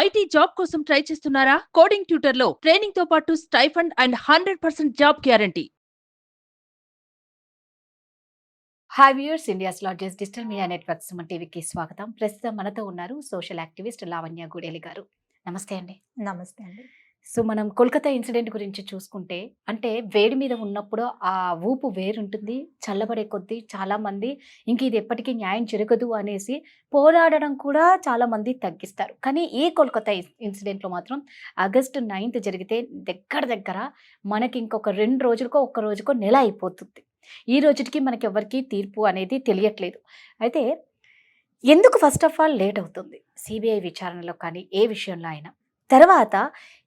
IT job కోసం try చేస్తున్నారా? Coding ట్యూటర్లో training తో పాటు stipend and 100% job guarantee. Hi viewers, India's largest digital media network Suman టీవీకి స్వాగతం. ప్రస్తుతం మనతో ఉన్నారు సోషల్ యాక్టివిస్ట్ లావణ్య గుడేలి గారు. నమస్తే అండి. నమస్తే అండి. సో మనం కోల్కతా ఇన్సిడెంట్ గురించి చూసుకుంటే, అంటే వేడి మీద ఉన్నప్పుడు ఆ ఊపు వేరుంటుంది. చల్లబడే కొద్దీ చాలామంది ఇంక ఇది ఎప్పటికీ న్యాయం జరగదు అనేసి పోరాడడం కూడా చాలామంది తగ్గిస్తారు. కానీ ఈ కోల్కతా ఇన్సిడెంట్లో మాత్రం ఆగస్టు 9th జరిగితే దగ్గర దగ్గర మనకి ఇంకొక 2 రోజులకో, ఒక్క రోజుకో నెల అయిపోతుంది. ఈ రోజుకి మనకి ఎవరికి తీర్పు అనేది తెలియట్లేదు. అయితే ఎందుకు ఫస్ట్ ఆఫ్ ఆల్ లేట్ అవుతుంది సిబిఐ విచారణలో కానీ ఏ విషయంలో అయినా? తర్వాత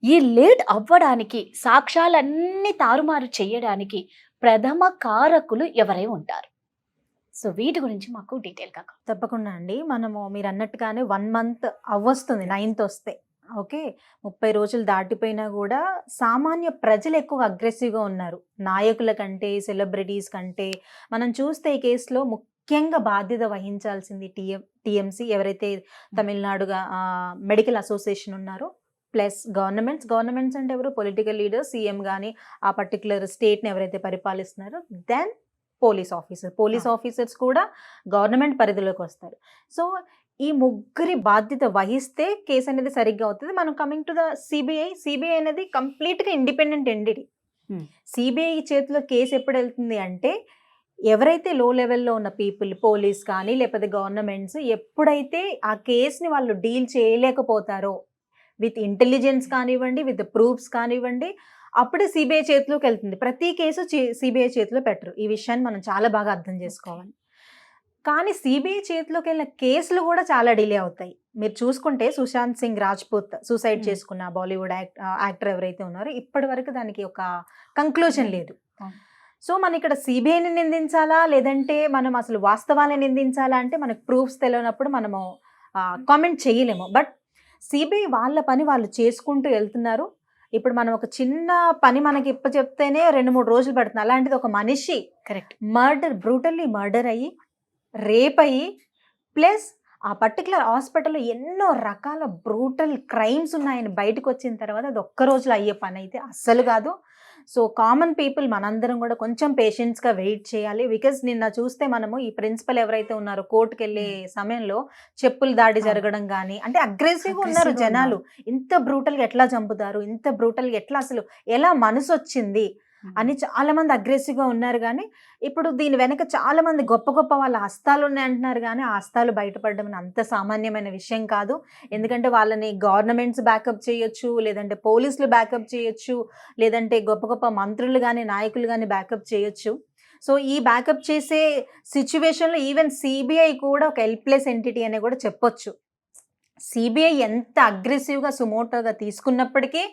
ఈ లేట్ అవ్వడానికి, సాక్ష్యాలన్నీ తారుమారు చేయడానికి ప్రథమ కారకులు ఎవరై ఉంటారు? సో వీటి గురించి మాకు డీటెయిల్గా తప్పకుండా అండి. మనము మీరు అన్నట్టుగానే 1 month అవ్వస్తుంది 9th వస్తే. ఓకే, 30 రోజులు దాటిపోయినా కూడా సామాన్య ప్రజలు ఎక్కువ అగ్రెసివ్గా ఉన్నారు నాయకుల కంటే, సెలబ్రిటీస్ కంటే. మనం చూస్తే ఈ కేసులో ముఖ్యంగా బాధ్యత వహించాల్సింది టీఎంసీ, ఎవరైతే తమిళనాడుగా మెడికల్ అసోసియేషన్ ఉన్నారో, ప్లస్ గవర్నమెంట్స్ అంటే ఎవరు? పొలిటికల్ లీడర్స్, సీఎం కానీ ఆ పర్టికులర్ స్టేట్ని ఎవరైతే పరిపాలిస్తున్నారో, దెన్ పోలీస్ ఆఫీసర్స్ కూడా గవర్నమెంట్ పరిధిలోకి వస్తారు. సో ఈ ముగ్గురి బాధ్యత వహిస్తే కేసు అనేది సరిగ్గా అవుతుంది. మనం కమింగ్ టు ద సిబిఐ అనేది కంప్లీట్గా ఇండిపెండెంట్ ఎంటిటీ. సిబిఐ చేతిలో కేసు ఎప్పుడు వెళ్తుంది అంటే, ఎవరైతే లో లెవెల్లో ఉన్న పీపుల్, పోలీస్ కానీ లేకపోతే గవర్నమెంట్స్, ఎప్పుడైతే ఆ కేసుని వాళ్ళు డీల్ చేయలేకపోతారో, విత్ ఇంటెలిజెన్స్ కానివ్వండి, విత్ ప్రూఫ్స్ కానివ్వండి, అప్పుడే సిబిఐ చేతిలోకి వెళ్తుంది. ప్రతి కేసు సిబిఐ చేతిలో పెట్టరు. ఈ విషయాన్ని మనం చాలా బాగా అర్థం చేసుకోవాలి. కానీ సిబిఐ చేతిలోకి వెళ్ళిన కేసులు కూడా చాలా డిలే అవుతాయి. మీరు చూసుకుంటే సుశాంత్ సింగ్ రాజ్పూత్ సూసైడ్ చేసుకున్న బాలీవుడ్ యాక్టర్ ఎవరైతే ఉన్నారో, ఇప్పటి వరకు దానికి ఒక కంక్లూజన్ లేదు. సో మనం ఇక్కడ సిబిఐని నిందించాలా, లేదంటే మనం అసలు వాస్తవాన్ని నిందించాలా అంటే మనకు ప్రూఫ్స్ తెలియనప్పుడు మనము కామెంట్ చేయలేము. బట్ సిబిఐ వాళ్ళ పని వాళ్ళు చేసుకుంటూ వెళ్తున్నారు. ఇప్పుడు మనం ఒక చిన్న పని మనకి చెప్తేనే 2-3 రోజులు పడుతుంది. అలాంటిది ఒక మనిషి బ్రూటల్లీ మర్డర్ అయ్యి, రేప్ అయ్యి, ప్లస్ ఆ పర్టికులర్ హాస్పిటల్లో ఎన్నో రకాల బ్రూటల్ క్రైమ్స్ ఉన్నాయని బయటకు వచ్చిన తర్వాత అది ఒక్క రోజులో అయ్యే పని అయితే అస్సలు కాదు. సో కామన్ పీపుల్ మనందరం కూడా కొంచెం పేషెన్స్గా వెయిట్ చేయాలి. బికాజ్ నిన్న చూస్తే మనము ఈ ప్రిన్సిపల్ ఎవరైతే ఉన్నారో కోర్టుకు వెళ్ళే సమయంలో చెప్పులు దాడి జరగడం కానీ, అంటే అగ్రెసివ్గా ఉన్నారు జనాలు. ఇంత బ్రూటల్గా ఎట్లా చంపుతారు, ఇంత బ్రూటల్గా ఎట్లా, అసలు ఎలా మనసు వచ్చింది అని చాలా మంది అగ్రెసివ్గా ఉన్నారు. కానీ ఇప్పుడు దీని వెనక చాలా మంది గొప్ప గొప్ప వాళ్ళ హస్తాలు ఉన్నాయి అంటున్నారు. కానీ ఆ హస్తాలు బయటపడడం అంత సామాన్యమైన విషయం కాదు. ఎందుకంటే వాళ్ళని గవర్నమెంట్స్ బ్యాకప్ చేయొచ్చు, లేదంటే పోలీసులు బ్యాకప్ చేయొచ్చు, లేదంటే గొప్ప గొప్ప మంత్రులు కానీ నాయకులు కానీ బ్యాకప్ చేయొచ్చు. సో ఈ బ్యాకప్ చేసే సిచ్యువేషన్లో ఈవెన్ సిబిఐ కూడా ఒక హెల్ప్లెస్ ఎంటిటీ అనే కూడా చెప్పొచ్చు. సిబిఐ ఎంత అగ్రెసివ్గా సుమోటోగా తీసుకున్నప్పటికీ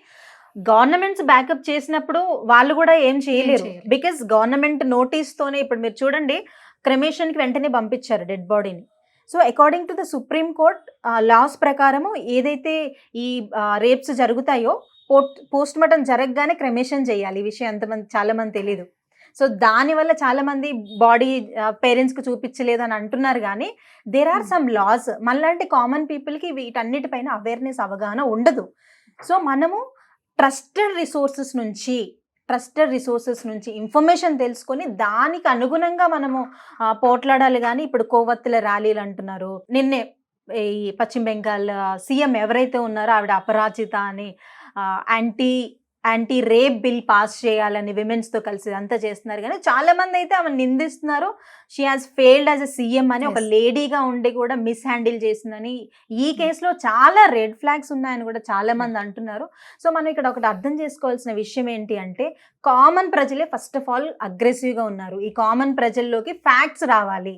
గవర్నమెంట్స్ బ్యాకప్ చేసినప్పుడు వాళ్ళు కూడా ఏం చేయలేరు. బికాస్ గవర్నమెంట్ నోటీస్తోనే, ఇప్పుడు మీరు చూడండి, క్రెమేషన్కి వెంటనే పంపించారు డెడ్ బాడీని. So according to the supreme court laws ప్రకారము ఏదైతే ఈ రేప్స్ జరుగుతాయో పోస్ట్ మార్టం జరగగానే క్రెమేషన్ చేయాలి. ఈ విషయం చాలా మంది తెలీదు. సో దానివల్ల చాలామంది బాడీ పేరెంట్స్కి చూపించలేదు అని అంటున్నారు. కానీ దేర్ ఆర్ సమ్ లాస్. మనలాంటి కామన్ పీపుల్కి వీటన్నిటిపైన అవేర్నెస్, అవగాహన ఉండదు. సో మనము ట్రస్టెడ్ రిసోర్సెస్ నుంచి ఇన్ఫర్మేషన్ తెలుసుకొని దానికి అనుగుణంగా మనము పోట్లాడాలి. కానీ ఇప్పుడు కోవత్తుల ర్యాలీలు అంటున్నారు. నిన్నే ఈ పశ్చిమ బెంగాల్ సీఎం ఎవరైతే ఉన్నారో ఆవిడ అపరాజిత అని యాంటీ రేప్ బిల్ పాస్ చేయాలని విమెన్స్తో కలిసి అంతా చేస్తున్నారు. కానీ చాలా మంది అయితే ఆమె నిందిస్తున్నారు. She has failed as a CM అని, ఒక లేడీగా ఉండి కూడా మిస్ హ్యాండిల్ చేసిందని. ఈ కేసులో చాలా రెడ్ ఫ్లాగ్స్ ఉన్నాయని కూడా చాలా మంది అంటున్నారు. సో మనం ఇక్కడ ఒకటి అర్థం చేసుకోవాల్సిన విషయం ఏంటి అంటే, కామన్ ప్రజలే ఫస్ట్ ఆఫ్ ఆల్ అగ్రెసివ్గా ఉన్నారు. ఈ కామన్ ప్రజల్లోకి ఫ్యాక్ట్స్ రావాలి.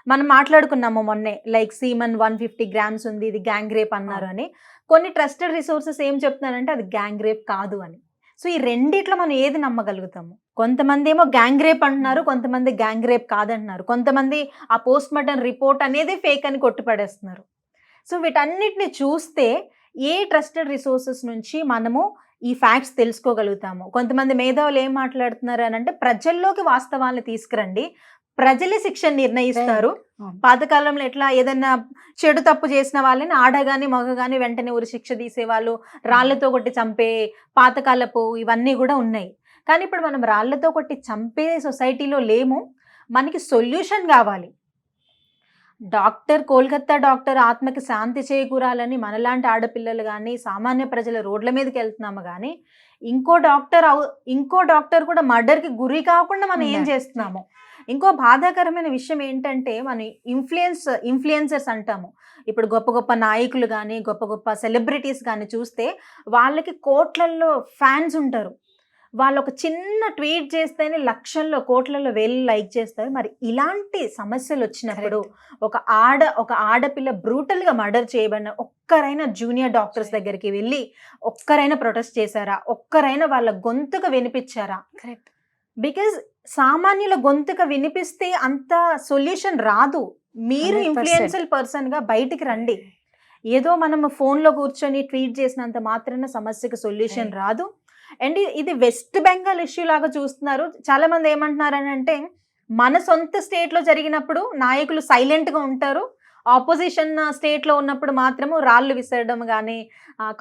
మనం మాట్లాడుకున్నాము మొన్నే, లైక్ సీమన్ 150 grams ఉంది, ఇది గ్యాంగ్ రేప్ అన్నారు అని. కొన్ని ట్రస్టెడ్ రిసోర్సెస్ ఏం చెప్తున్నారంటే అది గ్యాంగ్ రేప్ కాదు అని. సో ఈ రెండిట్లో మనం ఏది నమ్మగలుగుతాము? కొంతమంది ఏమో గ్యాంగ్ రేప్ అంటున్నారు, కొంతమంది గ్యాంగ్ రేప్ కాదంటున్నారు, కొంతమంది ఆ పోస్ట్ మార్టం రిపోర్ట్ అనేది ఫేక్ అని కొట్టుపడేస్తున్నారు. సో వీటన్నిటిని చూస్తే ఏ ట్రస్టెడ్ రిసోర్సెస్ నుంచి మనము ఈ ఫ్యాక్ట్స్ తెలుసుకోగలుగుతాము? కొంతమంది మేధావులు ఏం మాట్లాడుతున్నారు అని అంటే, ప్రజల్లోకి వాస్తవాలను తీసుకురండి, ప్రజలే శిక్ష నిర్ణయిస్తారు. అవును. పాతకాలంలో ఎట్లా ఏదైనా చెడు తప్పు చేసిన వాళ్ళని ఆడగాని మగగాని వెంటనే ఊరి శిక్ష తీసేవాళ్ళు, రాళ్లతో కొట్టి చంపే పాతకాలపు ఇవన్నీ కూడా ఉన్నాయి. కానీ ఇప్పుడు మనం రాళ్లతో కొట్టి చంపే సొసైటీలో లేము. మనకి సొల్యూషన్ కావాలి. కోల్కతా డాక్టర్ ఆత్మకి శాంతి చేకూరాలని మనలాంటి ఆడపిల్లలు కానీ సామాన్య ప్రజల రోడ్ల మీదకి వెళ్తున్నాము, కానీ ఇంకో డాక్టర్ కూడా మర్డర్కి గురి కాకుండా మనం ఏం చేస్తున్నాము. ఇంకో బాధాకరమైన విషయం ఏంటంటే, మన ఇన్ఫ్లుయెన్సర్స్ అంటాము. ఇప్పుడు గొప్ప గొప్ప నాయకులు కానీ గొప్ప గొప్ప సెలబ్రిటీస్ కానీ చూస్తే వాళ్ళకి కోట్లల్లో ఫ్యాన్స్ ఉంటారు. వాళ్ళు ఒక చిన్న ట్వీట్ చేస్తేనే లక్షల్లో కోట్లలో వేలు లైక్ చేస్తారు. మరి ఇలాంటి సమస్యలు వచ్చినప్పుడు ఒక ఆడపిల్ల బ్రూటల్గా మర్డర్ చేయబడిన ఒక్కరైనా జూనియర్ డాక్టర్స్ దగ్గరికి వెళ్ళి ఒక్కరైనా ప్రొటెస్ట్ చేశారా? ఒక్కరైనా వాళ్ళ గొంతుకు వినిపించారా? కరెక్ట్. బికాజ్ సామాన్యుల గొంతుక వినిపిస్తే అంత సొల్యూషన్ రాదు. మీరు 100% ఇన్ఫ్లుయెన్షియల్ పర్సన్ గా బయటికి రండి. ఏదో మనం ఫోన్లో కూర్చొని ట్వీట్ చేసినంత మాత్రాన సమస్యకు సొల్యూషన్ రాదు. అండ్ ఇది వెస్ట్ బెంగాల్ ఇష్యూ లాగా చూస్తున్నారు. చాలా మంది ఏమంటున్నారని అంటే, మన సొంత స్టేట్లో జరిగినప్పుడు నాయకులు సైలెంట్గా ఉంటారు, ఆపోజిషన్ స్టేట్లో ఉన్నప్పుడు మాత్రము రాళ్ళు విసరడం కానీ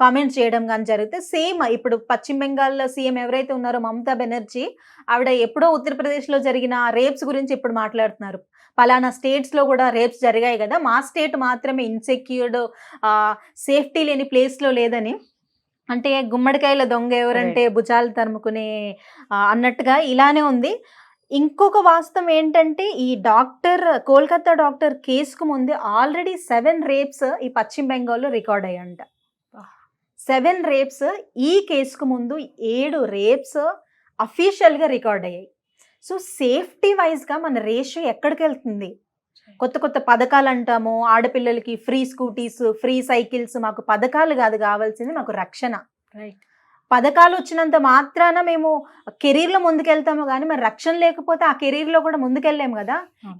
కామెంట్స్ చేయడం కానీ జరిగితే సేమ్. ఇప్పుడు పశ్చిమ బెంగాల్ సీఎం ఎవరైతే ఉన్నారో మమతా బెనర్జీ, ఆవిడ ఎప్పుడో ఉత్తరప్రదేశ్లో జరిగిన రేప్స్ గురించి ఇప్పుడు మాట్లాడుతున్నారు. పలానా స్టేట్స్లో కూడా రేప్స్ జరిగాయి కదా, మా స్టేట్ మాత్రమే ఇన్సెక్యూర్డ్ సేఫ్టీ లేని ప్లేస్లో లేదని. అంటే గుమ్మడికాయల దొంగ ఎవరంటే భుజాలు తరుముకునే అన్నట్టుగా ఇలానే ఉంది. ఇంకొక వాస్తవం ఏంటంటే, ఈ కోల్కతా డాక్టర్ కేసుకు ముందే ఆల్రెడీ 7 రేప్స్ ఈ పశ్చిమ బెంగాల్లో రికార్డ్ అయ్యంట. 7 రేప్స్. ఈ కేసుకు ముందు 7 రేప్స్ అఫీషియల్గా రికార్డ్ అయ్యాయి. సో సేఫ్టీ వైజ్గా మన రేషియో ఎక్కడికి వెళ్తుంది? కొత్త కొత్త పథకాలు అంటాము, ఆడపిల్లలకి ఫ్రీ స్కూటీస్, ఫ్రీ సైకిల్స్. మాకు పథకాలు కాదు కావాల్సింది, మాకు రక్షణ. రైట్. పథకాలు వచ్చినంత మాత్రాన మేము కెరీర్లో ముందుకెళ్తాము, కానీ మరి రక్షణ లేకపోతే ఆ కెరీర్లో కూడా ముందుకెళ్ళాము కదా.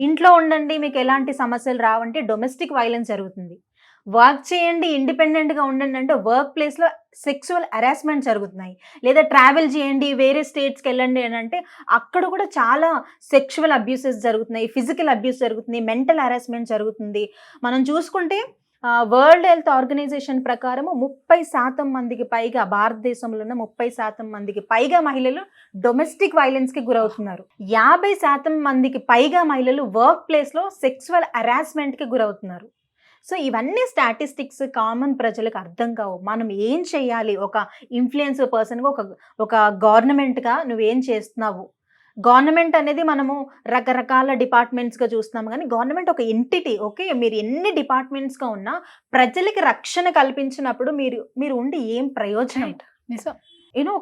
ఇంట్లో ఉండండి, మీకు ఎలాంటి సమస్యలు రావంటే డొమెస్టిక్ వైలెన్స్ జరుగుతుంది. వర్క్ చేయండి, ఇండిపెండెంట్గా ఉండండి అంటే వర్క్ ప్లేస్లో సెక్సువల్ హెరాస్మెంట్ జరుగుతున్నాయి. లేదా ట్రావెల్ చేయండి, వేరే స్టేట్స్కి వెళ్ళండి అని అంటే అక్కడ కూడా చాలా సెక్షువల్ అబ్యూసెస్ జరుగుతున్నాయి, ఫిజికల్ అబ్యూస్ జరుగుతుంది, మెంటల్ హెరాస్మెంట్ జరుగుతుంది. మనం చూసుకుంటే వరల్డ్ హెల్త్ ఆర్గనైజేషన్ ప్రకారము 30% మందికి పైగా, భారతదేశంలో ఉన్న 30% మందికి పైగా మహిళలు డొమెస్టిక్ వైలెన్స్కి గురవుతున్నారు. 50% మందికి పైగా మహిళలు వర్క్ ప్లేస్లో సెక్సువల్ హెరాస్మెంట్కి గురవుతున్నారు. సో ఇవన్నీ స్టాటిస్టిక్స్ కామన్ ప్రజలకు అర్థం కావు. మనం ఏం చేయాలి? ఒక ఇన్ఫ్లుయెన్సర్ పర్సన్గా, ఒక గవర్నమెంట్గా నువ్వేం చేస్తున్నావు? గవర్నమెంట్ అనేది మనము రకరకాల డిపార్ట్మెంట్స్గా చూస్తున్నాము, కానీ గవర్నమెంట్ ఒక ఎంటిటీ. ఓకే, మీరు ఎన్ని డిపార్ట్మెంట్స్గా ఉన్నా ప్రజలకి రక్షణ కల్పించినప్పుడు మీరు ఉండి ఏం ప్రయోజనం? యూనో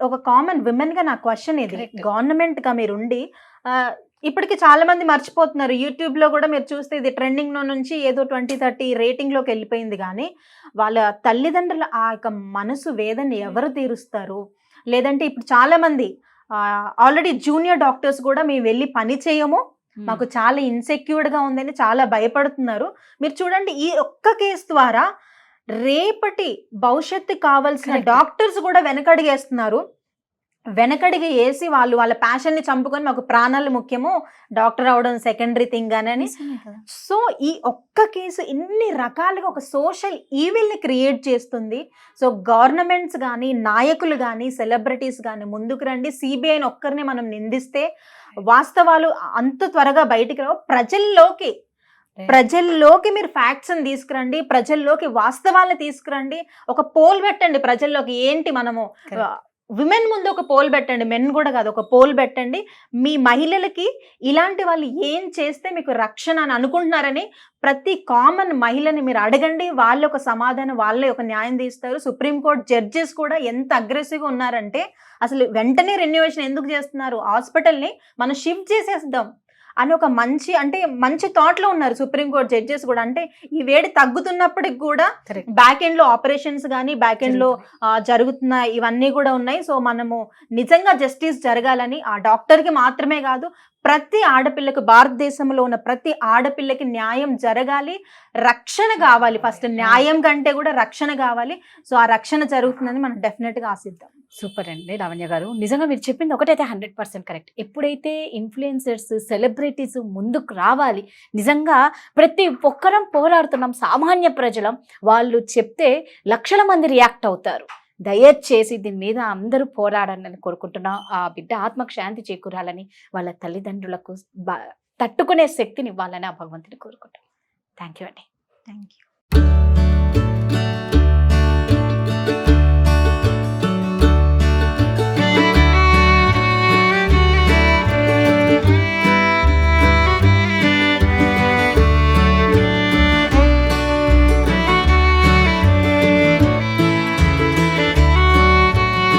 ఒక కామన్ విమెన్గా నా క్వశ్చన్ ఇది. గవర్నమెంట్గా మీరు ఉండి ఇప్పటికి చాలా మంది మర్చిపోతున్నారు. యూట్యూబ్లో కూడా మీరు చూస్తే ఇది ట్రెండింగ్లో నుంచి ఏదో 20-30 రేటింగ్లోకి వెళ్ళిపోయింది. కానీ వాళ్ళ తల్లిదండ్రుల ఆ యొక్క మనసు వేదన ఎవరు తీరుస్తారు? లేదంటే ఇప్పుడు చాలా మంది ఆల్రెడీ జూనియర్ డాక్టర్స్ కూడా మేము వెళ్ళి పని చేయము, మాకు చాలా ఇన్సెక్యూర్డ్గా ఉందని చాలా భయపడుతున్నారు. మీరు చూడండి, ఈ ఒక్క కేసు ద్వారా రేపటి భవిష్యత్తు కావాల్సిన డాక్టర్స్ కూడా వెనకడిగి వేసి వాళ్ళ ప్యాషన్ని చంపుకొని మాకు ప్రాణాలు ముఖ్యము, డాక్టర్ అవడం సెకండరీ థింగ్ అని. సో ఈ ఒక్క కేసు ఇన్ని రకాలుగా ఒక సోషల్ ఈవిల్ని క్రియేట్ చేస్తుంది. సో గవర్నమెంట్స్ కానీ, నాయకులు కానీ, సెలబ్రిటీస్ కానీ ముందుకు రండి. సిబిఐని ఒక్కరిని మనం నిందిస్తే వాస్తవాలు అంత త్వరగా బయటికి రావు. ప్రజల్లోకి మీరు ఫ్యాక్ట్స్ని తీసుకురండి, ప్రజల్లోకి వాస్తవాలను తీసుకురండి. ఒక పోల్ పెట్టండి ప్రజల్లోకి. ఏంటి మనము విమెన్ ముందు ఒక పోల్ పెట్టండి, మెన్ కూడా కాదు, ఒక పోల్ పెట్టండి. మీ మహిళలకి ఇలాంటి వాళ్ళు ఏం చేస్తే మీకు రక్షణ అని అనుకుంటున్నారని ప్రతి కామన్ మహిళని మీరు అడగండి. వాళ్ళ ఒక సమాధానం, వాళ్ళే ఒక న్యాయం తీస్తారు. సుప్రీంకోర్టు జడ్జెస్ కూడా ఎంత అగ్రెసివ్గా ఉన్నారంటే అసలు వెంటనే రెన్యువేషన్ ఎందుకు చేస్తున్నారు? హాస్పిటల్ని మనం షిఫ్ట్ చేసేద్దాం అని ఒక మంచి థాట్లో ఉన్నారు సుప్రీంకోర్టు జడ్జెస్ కూడా. అంటే ఈ వేడి తగ్గుతున్నప్పటికి కూడా బ్యాక్ ఎండ్ లో ఆపరేషన్స్ కానీ బ్యాక్ ఎండ్ లో జరుగుతున్న ఇవన్నీ కూడా ఉన్నాయి. సో మనము నిజంగా జస్టిస్ జరగాలని ఆ డాక్టర్కి మాత్రమే కాదు ప్రతి ఆడపిల్లకు, భారతదేశంలో ఉన్న ప్రతి ఆడపిల్లకి న్యాయం జరగాలి, రక్షణ కావాలి. ఫస్ట్ న్యాయం కంటే కూడా రక్షణ కావాలి. సో ఆ రక్షణ జరుగుతుందని మనం డెఫినెట్ గా ఆశిద్దాం. సూపర్ అండి లావణ్య గారు. నిజంగా మీరు చెప్పింది ఒకటైతే 100% కరెక్ట్. ఎప్పుడైతే ఇన్ఫ్లుయెన్సర్స్, సెలబ్రిటీస్ ముందుకు రావాలి, నిజంగా ప్రతి ఒక్కరం పోరాడుతున్నాం, సామాన్య ప్రజలం, వాళ్ళు చెప్తే లక్షల మంది రియాక్ట్ అవుతారు. దయచేసి దీని మీద అందరూ పోరాడాలని కోరుకుంటున్నాం. ఆ బిడ్డ ఆత్మకు శాంతి చేకూరాలని, వాళ్ళ తల్లిదండ్రులకు తట్టుకునే శక్తిని ఇవ్వాలని ఆ భగవంతుని కోరుకుంటాం. థ్యాంక్ యూ అండి. Thank you.